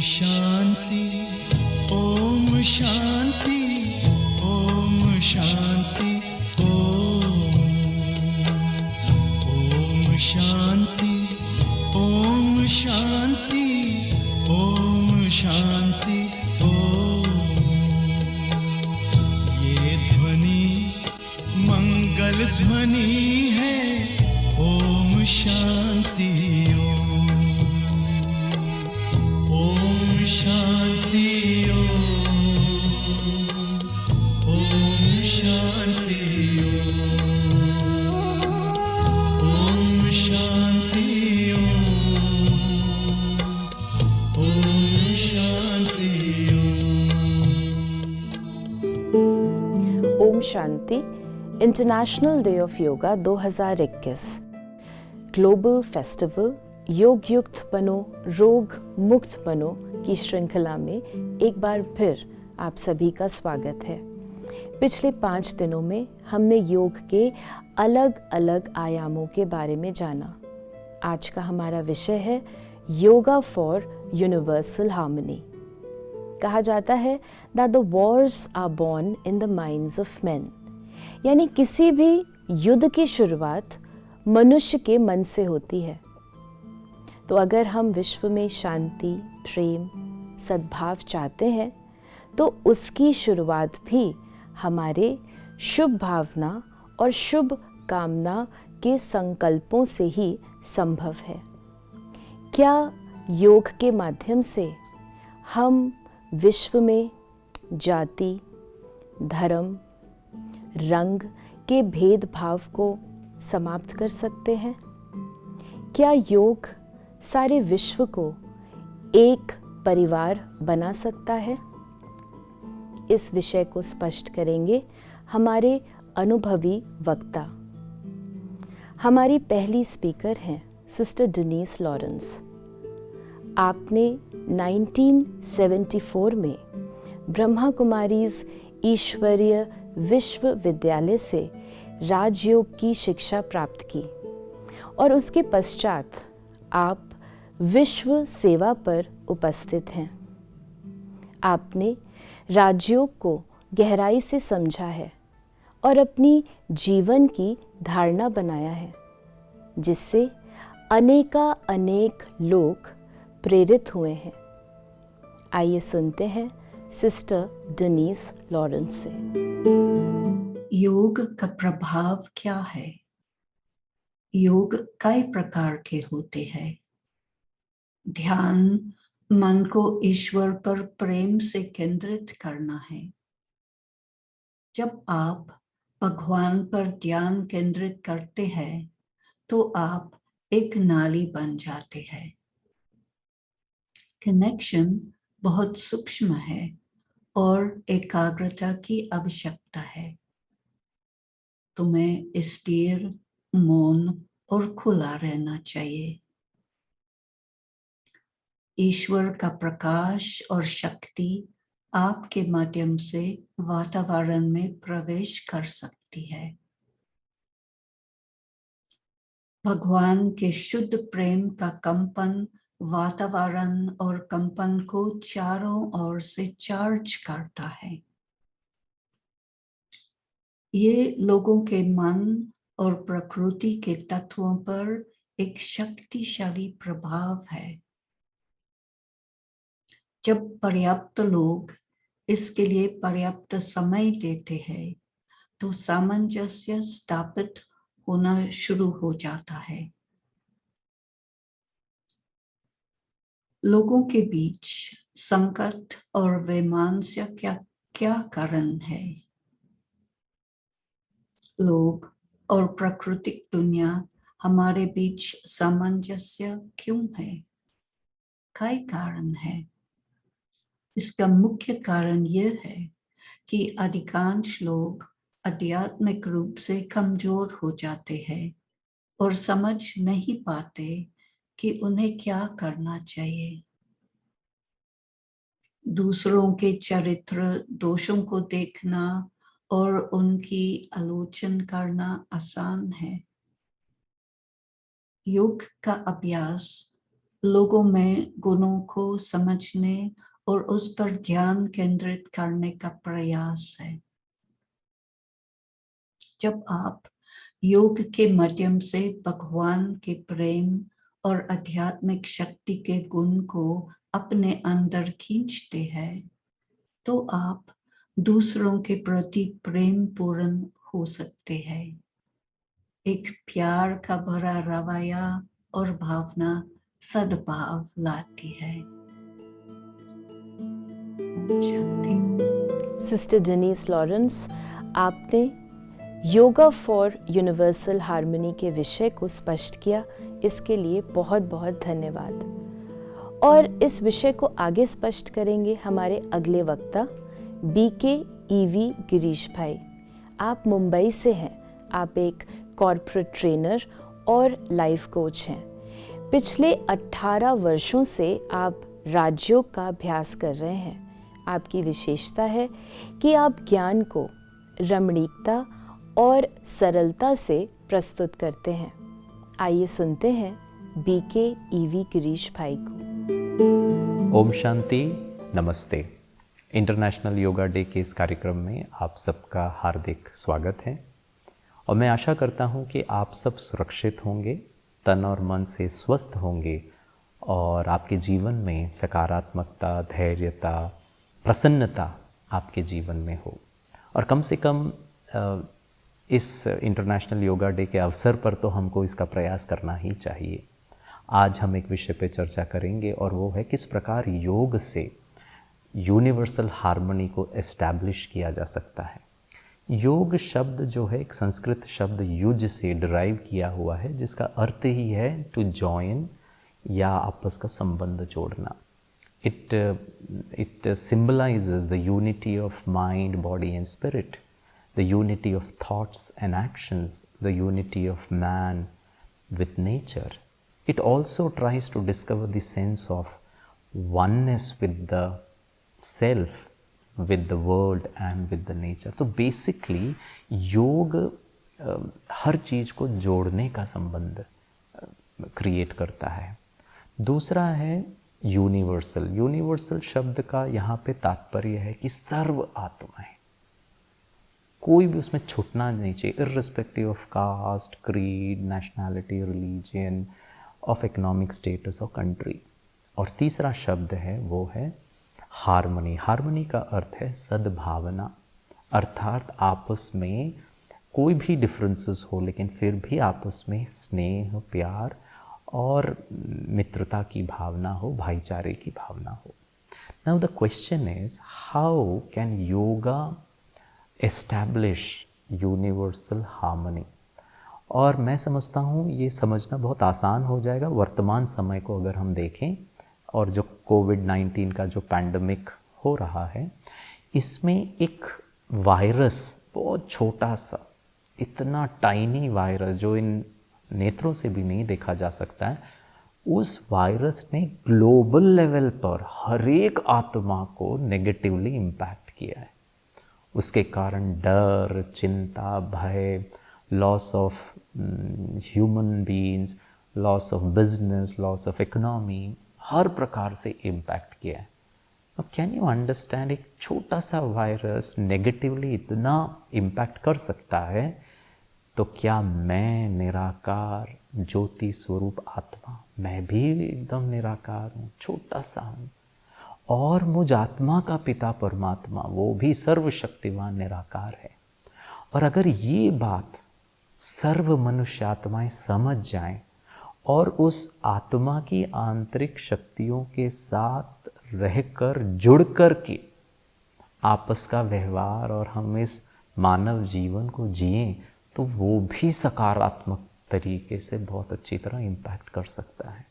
शांति, ओम शांति, ओम शांति, ओम शांति, ओम शांति, ओम शांति, ये ध्वनि मंगल ध्वनि है, ओम शांति, ओम शांति, ओम शांति, ओम शांति, ओम शांति। ओम शांति international day of yoga 2021 global festival योग युक्त बनो रोग मुक्त बनो की श्रृंखला में एक बार फिर आप सभी का स्वागत है। पिछले 5 दिनों में हमने योग के अलग अलग आयामों के बारे में जाना। आज का हमारा विषय है योगा फॉर यूनिवर्सल हार्मनी। कहा जाता है that the wars are born in the minds of men, यानी किसी भी युद्ध की शुरुआत मनुष्य के मन से होती है। तो अगर हम विश्व में शांति, प्रेम, सद्भाव चाहते हैं तो उसकी शुरुआत भी हमारे शुभ भावना और शुभ कामना के संकल्पों से ही संभव है। क्या योग के माध्यम से हम विश्व में जाति, धर्म, रंग के भेदभाव को समाप्त कर सकते हैं? क्या योग सारे विश्व को एक परिवार बना सकता है? इस विषय को स्पष्ट करेंगे हमारे अनुभवी वक्ता। हमारी पहली स्पीकर हैं सिस्टर डेनीस लॉरेंस। आपने 1974 में ब्रह्मा कुमारीज ईश्वरीय विश्वविद्यालय से राजयोग की शिक्षा प्राप्त की और उसके पश्चात आप विश्व सेवा पर उपस्थित हैं। आपने राजयोग को गहराई से समझा है और अपनी जीवन की धारणा बनाया है, जिससे अनेक लोग प्रेरित हुए हैं। आइए सुनते हैं सिस्टर डेनीस लॉरेंस से। योग का प्रभाव क्या है? योग कई प्रकार के होते हैं। ध्यान मन को ईश्वर पर प्रेम से केंद्रित करना है। जब आप भगवान पर ध्यान केंद्रित करते हैं तो आप एक नाली बन जाते हैं। कनेक्शन बहुत सूक्ष्म है और एकाग्रता की आवश्यकता है। तुम्हें स्थिर, मौन और खुला रहना चाहिए। ईश्वर का प्रकाश और शक्ति आपके माध्यम से वातावरण में प्रवेश कर सकती है। भगवान के शुद्ध प्रेम का कंपन वातावरण और कंपन को चारों ओर से चार्ज करता है। ये लोगों के मन और प्रकृति के तत्वों पर एक शक्तिशाली प्रभाव है। जब पर्याप्त लोग इसके लिए पर्याप्त समय देते हैं तो सामंजस्य स्थापित होना शुरू हो जाता है। लोगों के बीच संकट और वैमनस्य क्या कारण है? लोग और प्राकृतिक दुनिया हमारे बीच सामंजस्य क्यों है? कई कारण है। इसका मुख्य कारण यह है कि अधिकांश लोग आध्यात्मिक रूप से कमजोर हो जाते हैं और समझ नहीं पाते कि उन्हें क्या करना चाहिए। दूसरों के चरित्र दोषों को देखना और उनकी आलोचना करना आसान है। योग का अभ्यास लोगों में गुणों को समझने और उस पर ध्यान केंद्रित करने का प्रयास है। जब आप योग के माध्यम से भगवान के प्रेम और आध्यात्मिक शक्ति के गुण को अपने अंदर खींचते हैं, तो आप दूसरों के प्रति प्रेम पूर्ण हो सकते हैं। एक प्यार का भरा रवैया और भावना सद्भाव लाती है। ओम शांति। सिस्टर डेनीस लॉरेंस, आपने योगा फॉर यूनिवर्सल हार्मनी के विषय को स्पष्ट किया, इसके लिए बहुत बहुत धन्यवाद। और इस विषय को आगे स्पष्ट करेंगे हमारे अगले वक्ता बीके ईवी गिरीश भाई। आप मुंबई से हैं। आप एक कॉर्पोरेट ट्रेनर और लाइफ कोच हैं। पिछले 18 वर्षों से आप राजयोग का अभ्यास कर रहे हैं। आपकी विशेषता है कि आप ज्ञान को रमणीकता और सरलता से प्रस्तुत करते हैं। आइए सुनते हैं बीके ईवी गिरीश भाई को। ओम शांति, नमस्ते। इंटरनेशनल योगा डे के इस कार्यक्रम में आप सबका हार्दिक स्वागत है और मैं आशा करता हूं कि आप सब सुरक्षित होंगे, तन और मन से स्वस्थ होंगे और आपके जीवन में सकारात्मकता, धैर्यता, प्रसन्नता आपके जीवन में हो। और कम से कम इस इंटरनेशनल योगा डे के अवसर पर तो हमको इसका प्रयास करना ही चाहिए। आज हम एक विषय पे चर्चा करेंगे और वो है किस प्रकार योग से यूनिवर्सल हार्मनी को एस्टैब्लिश किया जा सकता है। योग शब्द जो है एक संस्कृत शब्द युज से डिराइव किया हुआ है, जिसका अर्थ ही है टू जॉइन या आपस का संबंध जोड़ना। It symbolizes the unity of mind, body and spirit, the unity of thoughts and actions, the unity of man with nature. It also tries to discover the sense of oneness with the self, with the world and with the nature. तो basically योग हर चीज़ को जोड़ने का संबंध create करता है। दूसरा है यूनिवर्सल। यूनिवर्सल शब्द का यहाँ पे तात्पर्य है कि सर्व आत्माएं, कोई भी उसमें छूटना नहीं चाहिए, irrespective of caste, creed, nationality, religion, of economic status और कंट्री। और तीसरा शब्द है वो है हार्मनी। हार्मनी का अर्थ है सद्भावना, अर्थात आपस में कोई भी डिफरेंसेस हो लेकिन फिर भी आपस में स्नेह, प्यार और मित्रता की भावना हो, भाईचारे की भावना हो। Now the question is, how can yoga establish universal harmony? और मैं समझता हूँ ये समझना बहुत आसान हो जाएगा वर्तमान समय को अगर हम देखें, और जो कोविड-19 का जो पैंडमिक हो रहा है, इसमें एक वायरस, बहुत छोटा सा, इतना टाइनी वायरस जो इन नेत्रों से भी नहीं देखा जा सकता है, उस वायरस ने ग्लोबल लेवल पर हर एक आत्मा को नेगेटिवली इम्पैक्ट किया है। उसके कारण डर, चिंता, भय, loss of human beings, loss of business, loss of economy, हर प्रकार से इम्पैक्ट किया है। अब कैन यू अंडरस्टैंड, एक छोटा सा वायरस नेगेटिवली इतना इम्पैक्ट कर सकता है, तो क्या मैं निराकार ज्योति स्वरूप आत्मा, मैं भी एकदम निराकार हूँ, छोटा सा हूँ, और मुझ आत्मा का पिता परमात्मा वो भी सर्वशक्तिवान निराकार है। और अगर ये बात सर्व मनुष्य आत्माएं समझ जाएं और उस आत्मा की आंतरिक शक्तियों के साथ रहकर, जुड़ कर के आपस का व्यवहार और हम इस मानव जीवन को जिएं, तो वो भी सकारात्मक तरीके से बहुत अच्छी तरह इम्पैक्ट कर सकता है।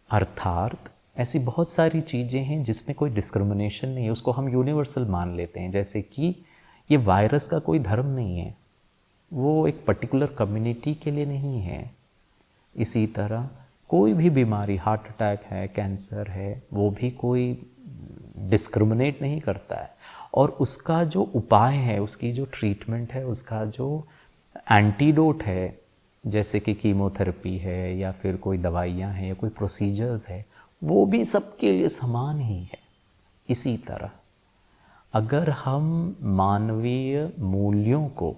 अर्थात ऐसी बहुत सारी चीज़ें हैं जिसमें कोई डिस्क्रिमिनेशन नहीं है, उसको हम यूनिवर्सल मान लेते हैं। जैसे कि ये वायरस का कोई धर्म नहीं है, वो एक पर्टिकुलर कम्युनिटी के लिए नहीं है। इसी तरह कोई भी बीमारी, हार्ट अटैक है, कैंसर है, वो भी कोई डिस्क्रिमिनेट नहीं करता है। और उसका जो उपाय है, उसकी जो ट्रीटमेंट है, उसका जो एंटीडोट है, जैसे कि कीमोथेरेपी है या फिर कोई दवाइयाँ हैं या कोई प्रोसीजर्स है, वो भी सबके लिए समान ही है। इसी तरह अगर हम मानवीय मूल्यों को,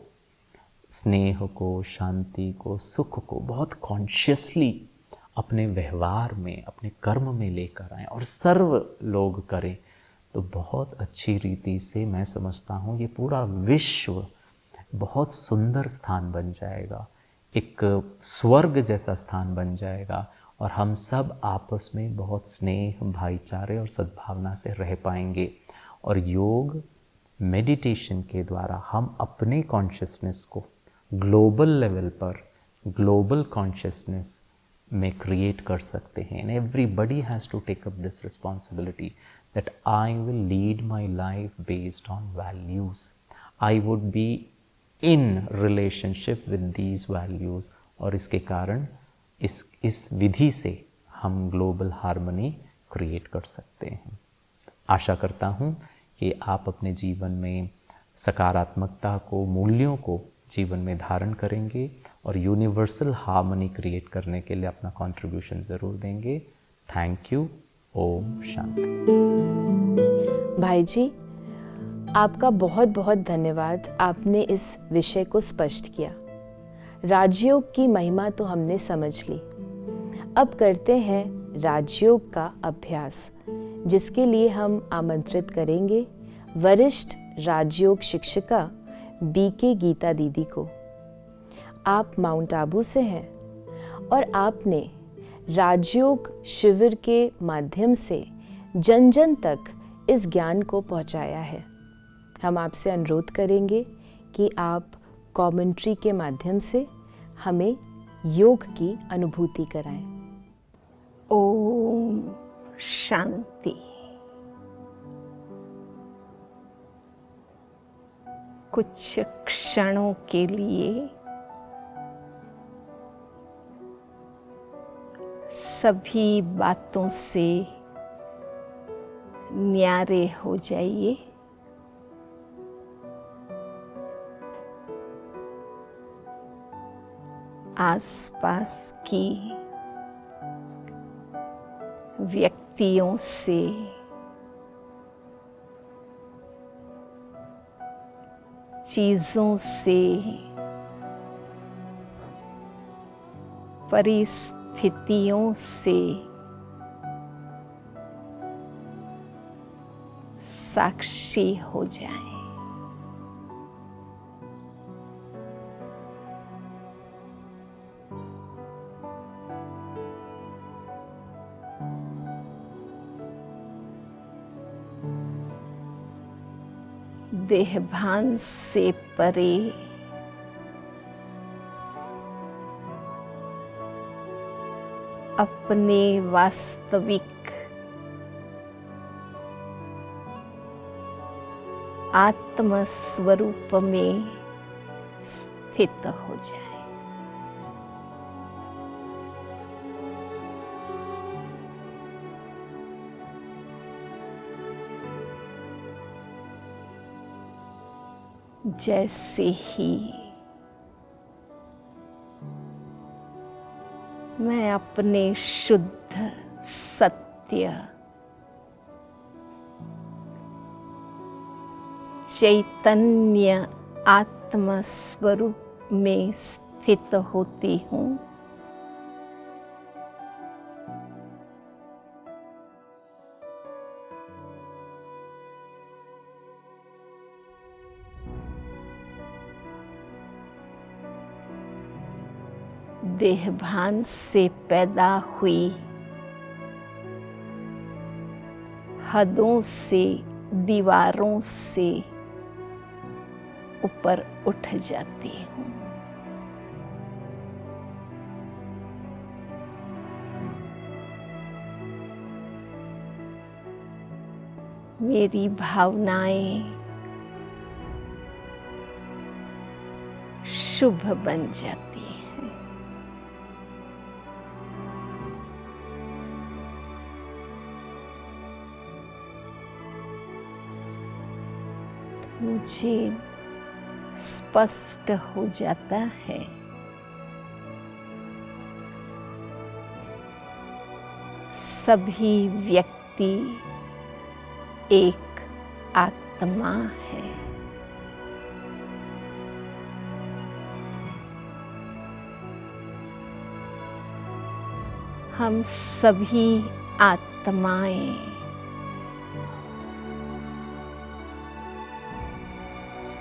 स्नेह को, शांति को, सुख को बहुत कॉन्शियसली अपने व्यवहार में, अपने कर्म में लेकर आएं और सर्व लोग करें, तो बहुत अच्छी रीति से मैं समझता हूँ ये पूरा विश्व बहुत सुंदर स्थान बन जाएगा, एक स्वर्ग जैसा स्थान बन जाएगा और हम सब आपस में बहुत स्नेह, भाईचारे और सद्भावना से रह पाएंगे। और योग मेडिटेशन के द्वारा हम अपने कॉन्शियसनेस को ग्लोबल लेवल पर, ग्लोबल कॉन्शियसनेस में क्रिएट कर सकते हैं। And everybody has to take up this responsibility that I will lead my life based on values, I would be in relationship with these values. और इसके कारण इस विधि से हम ग्लोबल हार्मनी क्रिएट कर सकते हैं। आशा करता हूँ कि आप अपने जीवन में सकारात्मकता को, मूल्यों को जीवन में धारण करेंगे और यूनिवर्सल हार्मनी क्रिएट करने के लिए अपना कंट्रीब्यूशन ज़रूर देंगे। Thank you. ओम शांति। भाई जी, आपका बहुत बहुत धन्यवाद। आपने इस विषय को स्पष्ट किया। राजयोग की महिमा तो हमने समझ ली। अब करते हैं राजयोग का अभ्यास, जिसके लिए हम आमंत्रित करेंगे वरिष्ठ राजयोग शिक्षिका बीके गीता दीदी को। आप माउंट आबू से हैं और आपने राजयोग शिविर के माध्यम से जन जन तक इस ज्ञान को पहुंचाया है। हम आपसे अनुरोध करेंगे कि आप कमेंट्री के माध्यम से हमें योग की अनुभूति कराएं। ओम शांति। कुछ क्षणों के लिए सभी बातों से न्यारे हो जाइए। आसपास की व्यक्तियों से, चीजों से, परिस्थितियों से साक्षी हो जाएं। देहभान से परे अपने वास्तविक आत्म स्वरूप में स्थित हो जाए। जैसे ही मैं अपने शुद्ध सत्य चैतन्य आत्म स्वरूप में स्थित होती हूँ, देहभान से पैदा हुई हदों से, दीवारों से ऊपर उठ जाती हूँ। मेरी भावनाएं शुभ बन जाती हैं। मुझे स्पष्ट हो जाता है सभी व्यक्ति एक आत्मा है। हम सभी आत्माएं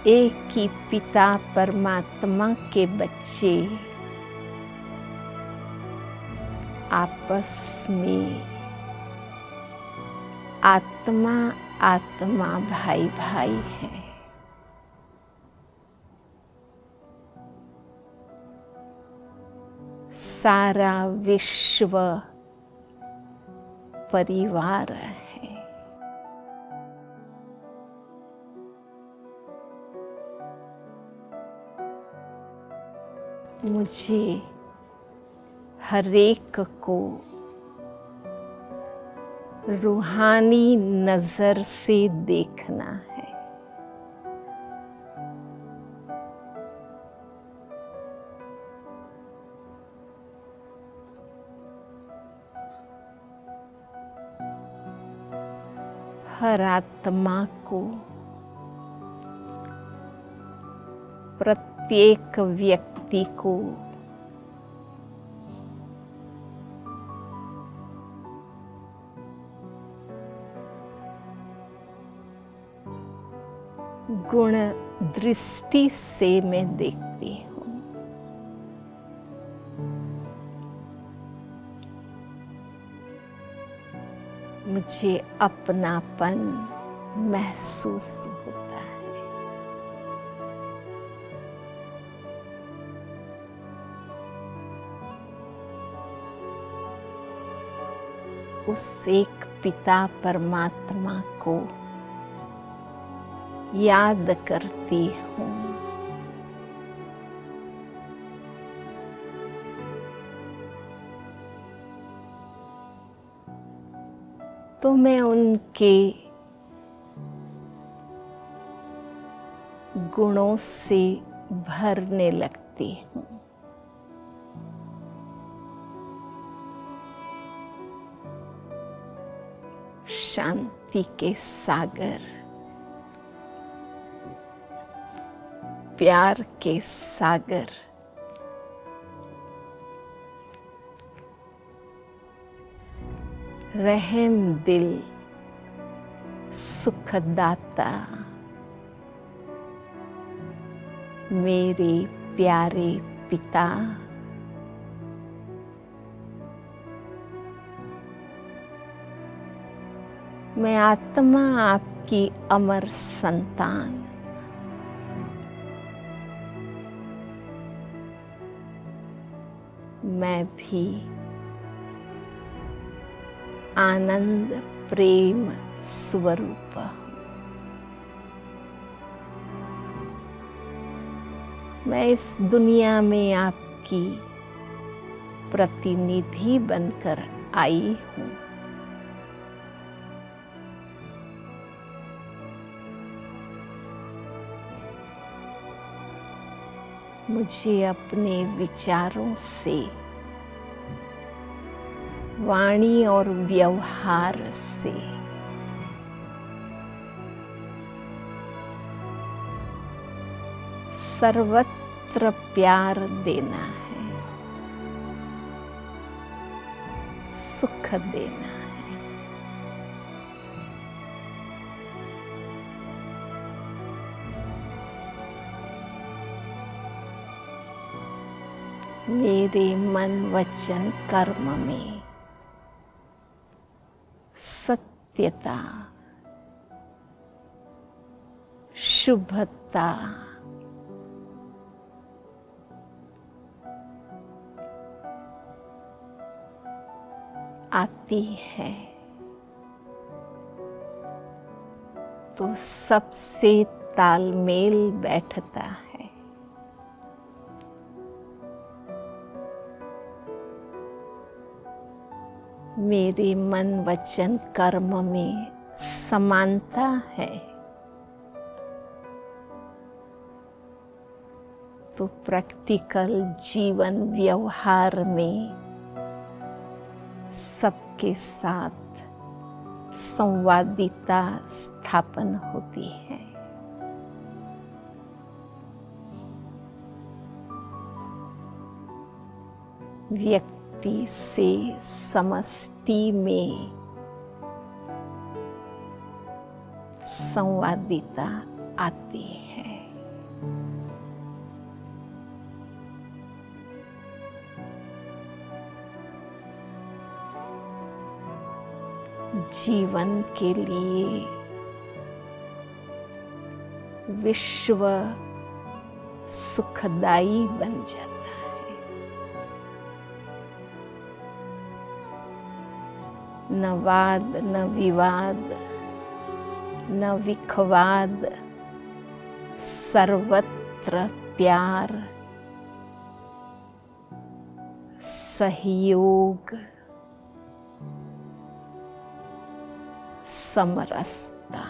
एक ही पिता परमात्मा के बच्चे आपस में आत्मा आत्मा भाई भाई हैं। सारा विश्व परिवार है। मुझे हरेक को रूहानी नजर से देखना है। हर आत्मा को प्रत्येक व्यक्ति को गुण दृष्टि से मैं देखती हूँ। मुझे अपनापन महसूस होता है। उस एक पिता परमात्मा को याद करती हूँ। तो मैं उनके गुणों से भरने लगती हूँ। शांति के सागर, प्यार के सागर, रहम दिल, सुखदाता, मेरे प्यारे पिता, मैं आत्मा आपकी अमर संतान, मैं भी आनंद प्रेम स्वरूप हूँ। मैं इस दुनिया में आपकी प्रतिनिधि बनकर आई हूँ। मुझे अपने विचारों से, वाणी और व्यवहार से सर्वत्र प्यार देना है, सुख देना है। मेरे मन वचन कर्म में सत्यता, शुभता, आती है तो सबसे तालमेल बैठता है। मेरे मन वचन कर्म में समानता है तो प्रैक्टिकल जीवन व्यवहार में के साथ संवादिता स्थापन होती है। व्यक्ति से समष्टि में संवादिता आती है। जीवन के लिए विश्व सुखदायी बन जाता है। न वाद न विवाद न विखवाद, सर्वत्र प्यार, सहयोग, समरसता।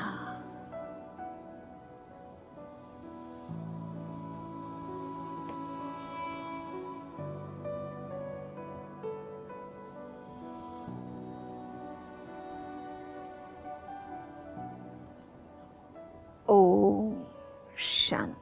ओम शांति।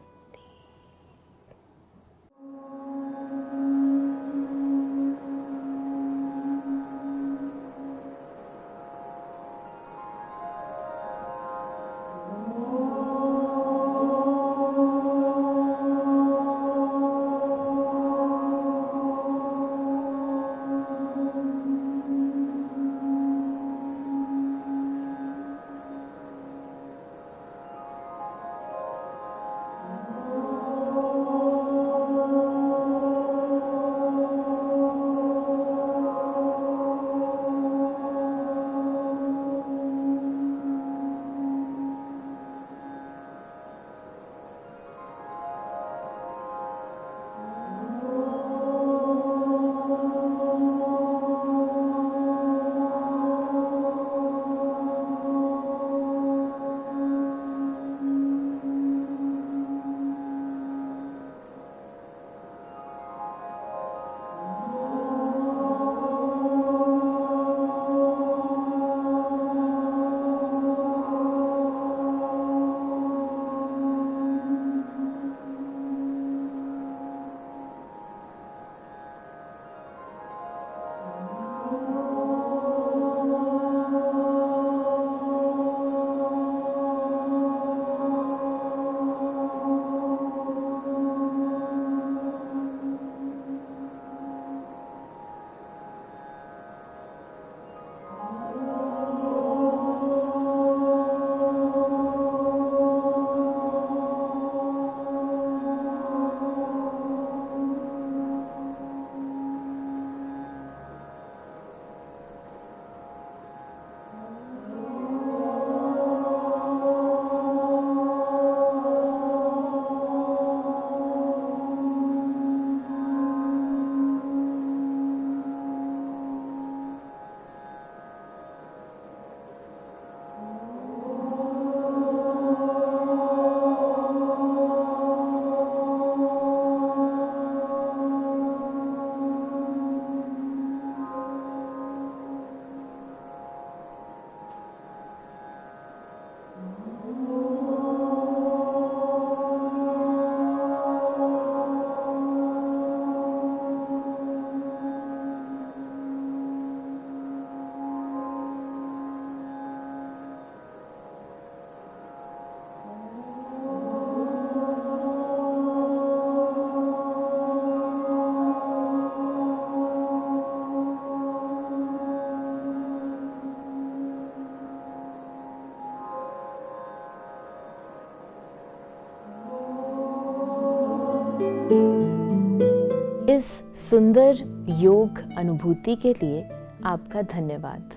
इस सुंदर योग अनुभूति के लिए आपका धन्यवाद।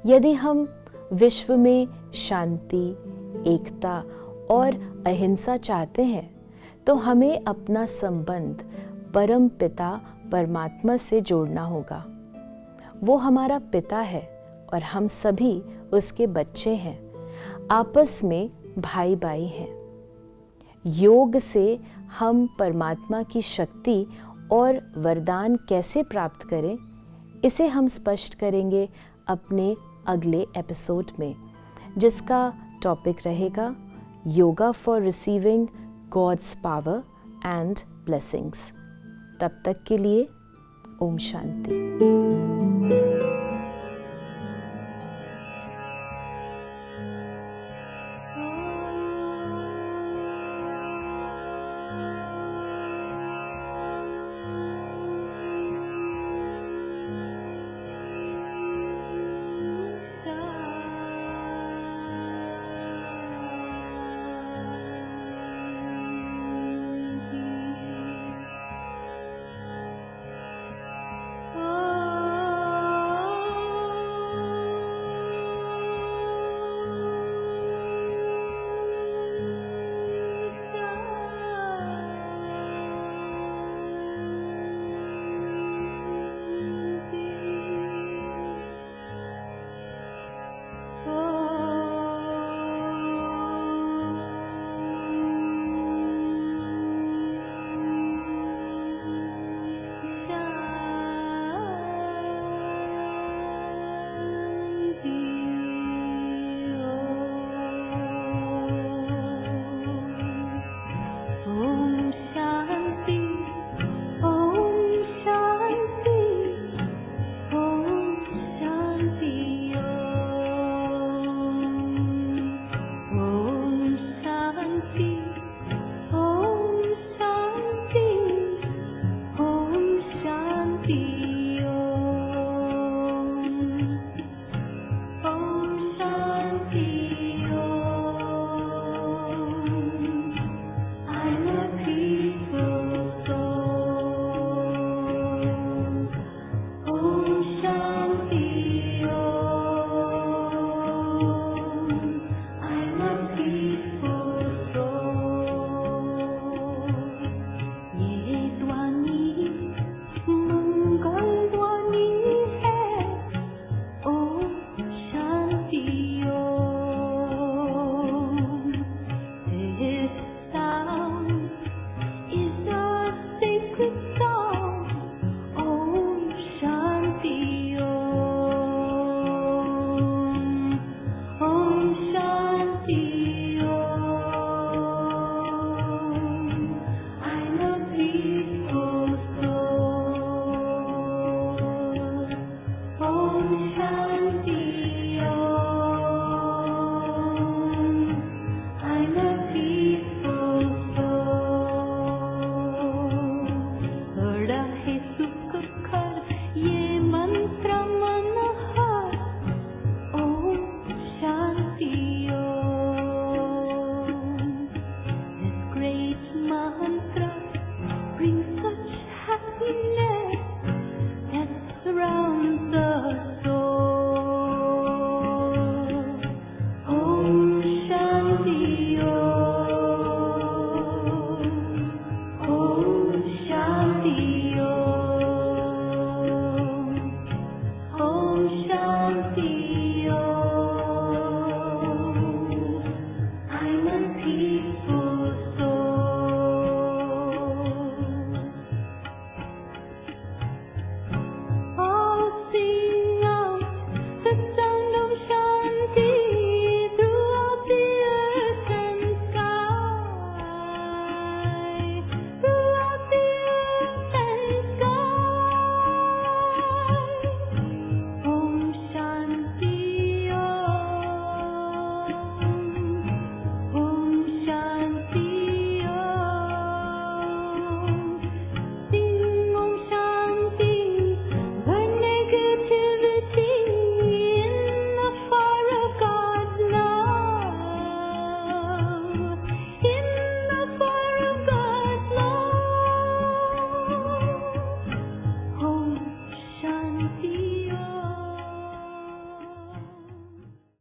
यदि हम विश्व में शांति, एकता और अहिंसा चाहते हैं तो हमें अपना संबंध परम पिता परमात्मा से जोड़ना होगा। वो हमारा पिता है और हम सभी उसके बच्चे हैं, आपस में भाई भाई हैं। योग से हम परमात्मा की शक्ति और वरदान कैसे प्राप्त करें, इसे हम स्पष्ट करेंगे अपने अगले एपिसोड में, जिसका टॉपिक रहेगा yoga for receiving God's power and blessings. तब तक के लिए ओम शांति। शांति।